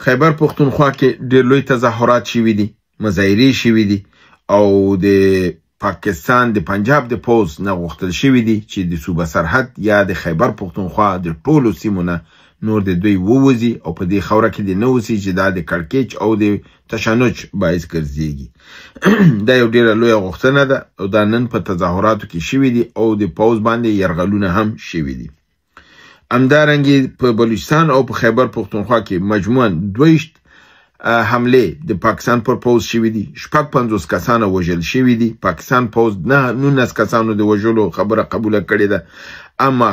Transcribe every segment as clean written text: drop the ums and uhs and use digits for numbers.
خیبر پختونخوا کې ډېر لوی تظاهرات شوي دي، مظاهرې شوي دي او د پاکستان د پنجاب د پوز نه غوښتل شوي دي چې د صوبه سرحد یا د خیبر پختونخوا د ټولو سیمو نه نور د دوی ووځي او په دې خوره کې د نه اوسي چې دا د کړکېچ او د تشنج باعث ګرځېږي. دا یو ډېره لویه غوښتنه ده او دا نن په تظاهراتو کې شوي دي او د پوز باندې یرغلونه هم شوي دي. همدارنګې په بلوچستان او په خیبر پختونخوا کې مجموعاً 22 حملې د پاکستان پر پوز شوي دي. 56 کسانو وژل شوي دي. پاکستان پوز 19 کسانو د وژلو خبره قبوله کړې ده، اما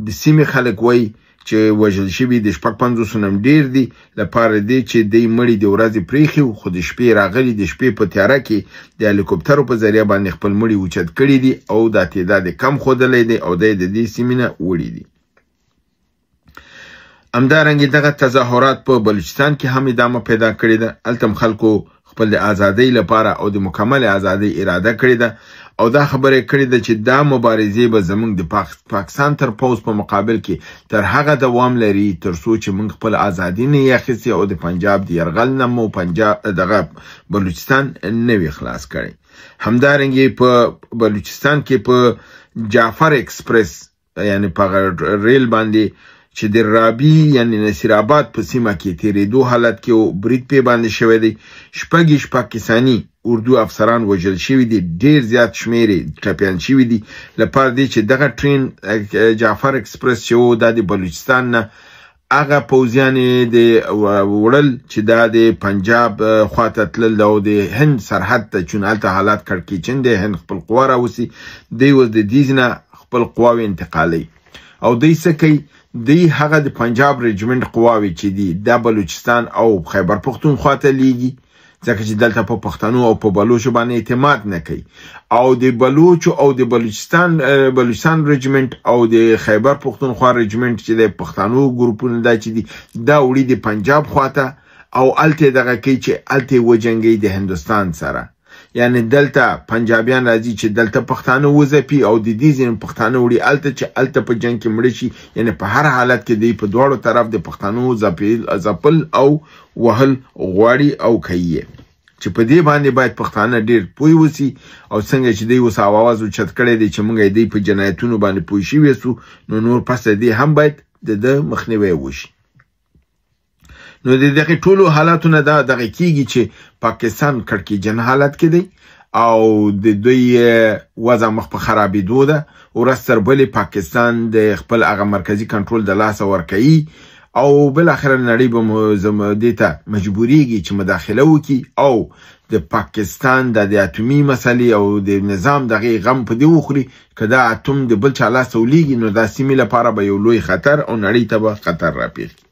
د سیمې خلک وایي چې وژل شوي د 56 نه ډېر دي لپاره دی چې دی مړي د ورځې پریښي خو د شپې راغلي د شپې په تیاره کې د هلیکوپټرو په ذریعه باندې خپل مړي اوچت کړي دي او دا تعداد کم ښودلی دی او دی د دې سیمې نه وړي دي. همدارنګې دغه تظاهرات په بلوچستان کې هم ادامه پیدا کړې ده. هلته هم خلکو خپل د ازادۍ لپاره او د مکمل ازادۍ اراده کړې ده او دا خبره کړې ده چې دا مبارزې به زموږ د پاکستان تر پوز په مقابل کې تر هغه دوام لري تر څو چې موږ خپل ازادي نه یې اخیستې او د پنجاب د یرغل نه مو دغه بلوچستان نه وي خلاص کړی. همدارنګې په بلوچستان کې په جعفر ایکسپریس یعنی په ریل باندې چې د رابی یعنی نصیر آباد په سیمه کې تیرېدو حالت کې او برید پې باندې شوی دی. 6 پاکستاني اردو افسران وژل شوي دي، ډېر زیات شمېر ټپیان شوي دي لپاره دی چې دغه ټرین جعفر ایکسپریس چې و دا د بلوچستان نه هغه پوځیان یې د وړل چې دا د پنجاب خواته تلل او د هند سرحد ته چون هلته حالات کړکېچن دی، هند خپل قوا راوسي، دی اوس د دې نه خپل قواوې انتقالوي او دی څه کوي، دی هغه د پنجاب رجمنټ قواوې چې دي دا بلوچستان او خیبر پختونخوا ته لیږي ځکه چې دلته په پښتنو او په بلوچو باندې اعتماد نه کوي او د بلوچو او د بلوچستان رجمنټ او د خیبر پختونخوا رجمنټ چې د پښتنو ګروپونه دا چې دي دا وړي د پنجاب خواته او هلته دغه کوي چې هلته وجنګي د هندوستان سره. یعنی دلته پنجابیان راځي چې دلته پښتانه وځپي او د دې ځینې پښتانه وړي هلته چې هلته په جنګ کې مړه شي. یعنی په هر حالت کې دی په دواړو طرف د پښتانو ځپل او وهل غواړي او کوي چې په دې باندې باید پښتانه ډېر پوه اوسي او څنګه چې دی اوس اواز اوچت کړی دی چې موږ دی په جنایتونو باندې پوه شوي سو نو نور پس دی هم باید د مخنیوی وشي. نو د دغه ټولو حالاتو نه دغه کیږي چې پاکستان کړکېچن حالت کې دی او د دوی وضع مخ په خرابېدو ده. ورځ تر بلې پاکستان د خپل هغه مرکزي کنټرول د لاسه ورکوي او بالاخره نړۍ به دې ته مجبورېږي چې مداخله وکړي او د پاکستان د اتومي مسلې او د نظام دغه غم په دې وخوري که دا اتوم د بل چا لاسه ولېږي نو دا سیمې لپاره به یو لوی خطر او نړۍ ته به خطر راپېښي.